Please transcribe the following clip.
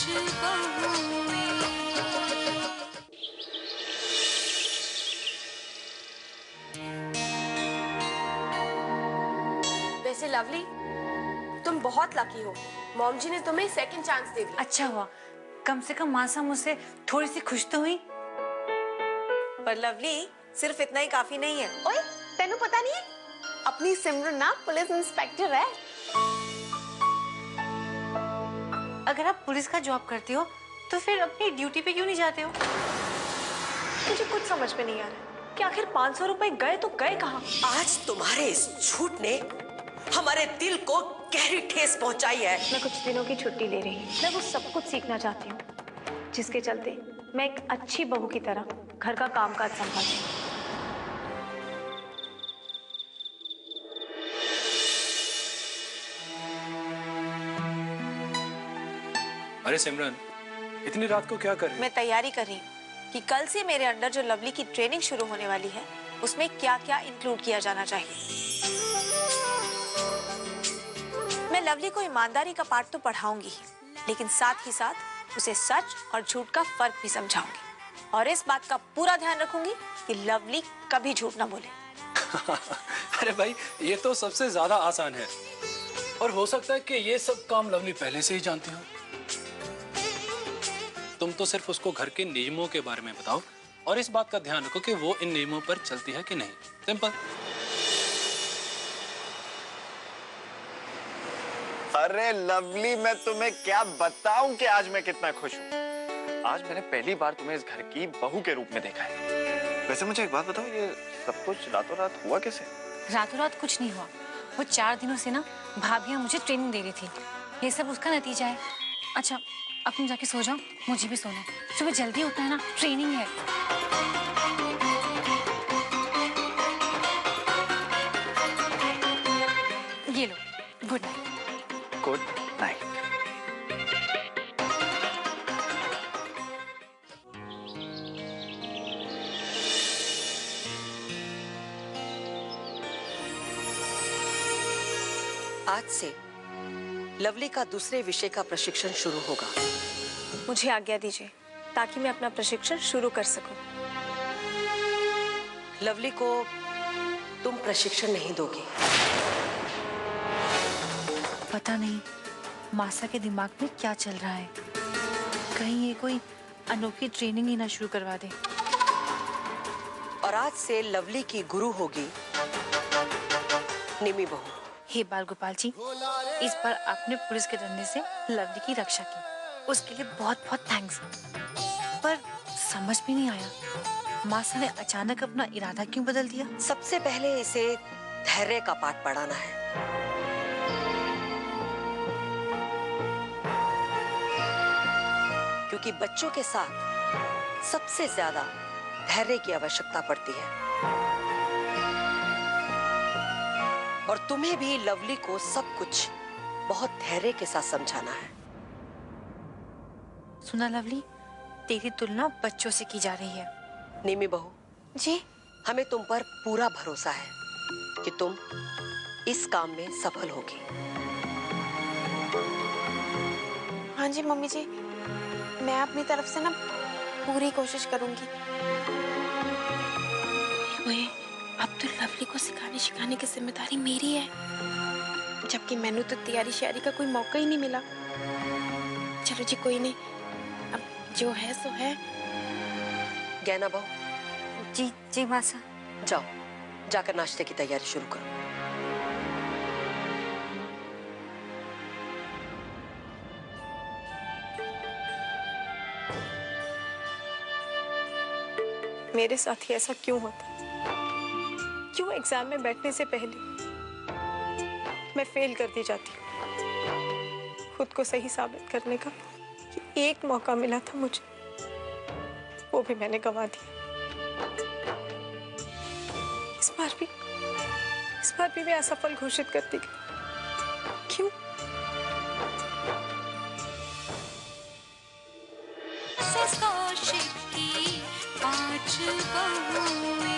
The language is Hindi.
पाँच बहुएं। वैसे लवली, तुम बहुत लकी हो। मॉम जी ने तुम्हें सेकंड चांस दे दिया। अच्छा हुआ, कम से कम मासा मुझसे थोड़ी सी खुश तो हुई। पर लवली, सिर्फ इतना ही काफी नहीं है। ओए, तेनू पता नहीं है? अपनी सिमरन ना पुलिस इंस्पेक्टर है। अगर आप पुलिस का जॉब करती हो तो फिर अपनी ड्यूटी पे क्यों नहीं जाते हो? मुझे कुछ समझ में नहीं आ रहा कि आखिर 500 रुपए गए तो गए कहाँ? आज तुम्हारे इस झूठ ने हमारे दिल को गहरी ठेस पहुंचाई है। मैं कुछ दिनों की छुट्टी ले रही हूँ। मैं वो सब कुछ सीखना चाहती हूँ जिसके चलते मैं एक अच्छी बहू की तरह घर का कामकाज संभालती हूँ। अरे सिमरन, इतनी रात को क्या कर रही है? मैं तैयारी कर रही हूँ कि कल से मेरे अंडर जो लवली की ट्रेनिंग शुरू होने वाली है उसमें क्या क्या इंक्लूड किया जाना चाहिए। मैं लवली को ईमानदारी का पाठ तो पढ़ाऊंगी ही, लेकिन साथ ही साथ उसे सच और झूठ का फर्क भी समझाऊंगी और इस बात का पूरा ध्यान रखूंगी कि लवली कभी झूठ ना बोले। अरे भाई, ये तो सबसे ज्यादा आसान है और हो सकता है कि ये सब काम लवली पहले से ही जानती हो। तुम तो सिर्फ उसको घर के नियमों के बारे में बताओ और इस बात का ध्यान रखो कि वो इन नियमों पर चलती है कि नहीं। सिंपल। अरे लवली, मैं तुम्हें क्या बताऊं कि आज मैं कितना खुश हूँ। आज मैंने पहली बार तुम्हें इस घर की बहू के रूप में देखा है। वैसे मुझे एक बात बताओ, ये सब कुछ रातों रात हुआ कैसे? रातों रात कुछ नहीं हुआ। वो 4 दिनों से ना भाभियां मुझे ट्रेनिंग दे रही थी। ये सब उसका नतीजा है। अच्छा, अब तुम जाके सो जाओ, मुझे भी सोना है। सुबह जल्दी उठना है ना, ट्रेनिंग है। ये लो, गुड नाइट। Good night. आज से लवली का दूसरे विषय का प्रशिक्षण शुरू होगा। मुझे आज्ञा दीजिए ताकि मैं अपना प्रशिक्षण शुरू कर सकूं। लवली को तुम प्रशिक्षण नहीं दोगी। पता नहीं मासा के दिमाग में क्या चल रहा है। कहीं ये कोई अनोखी ट्रेनिंग ही ना शुरू करवा दे। और आज से लवली की गुरु होगी निमी बहू। हे बाल गोपाल जी, इस बार आपने पुलिस के डंडे से लवली की रक्षा की, उसके लिए बहुत बहुत थैंक्स। पर समझ में नहीं आया, मासा ने अचानक अपना इरादा क्यों बदल दिया? सबसे पहले इसे धैर्य का पाठ पढ़ाना है। क्योंकि बच्चों के साथ सबसे ज्यादा धैर्य की आवश्यकता पड़ती है और तुम्हें भी लवली को सब कुछ बहुत धैर्य के साथ समझाना है। सुना लवली, तेरी तुलना बच्चों से की जा रही है। निमी बहू जी, हमें तुम पर पूरा भरोसा है कि तुम इस काम में सफल होगी। हाँ जी मम्मी जी, मैं अपनी तरफ से ना पूरी कोशिश करूंगी। ओए, अब तो लवली को सिखाने की जिम्मेदारी मेरी है, जबकि मैंने तो तैयारी श्यारी का कोई मौका ही नहीं मिला। चलो जी, कोई नहीं, अब जो है सो है। गैना बहू। जी जी मासा। जाओ, जाकर नाश्ते की तैयारी शुरू करो। मेरे साथ ही ऐसा क्यों होता है? क्यों एग्जाम में बैठने से पहले मैं फेल कर दी जाती हूँ? खुद को सही साबित करने का एक मौका मिला था मुझे, वो भी मैंने गंवा दिया। इस बार भी मैं असफल घोषित कर दी गई। क्यों? कौशिक की पाँच बहुएं।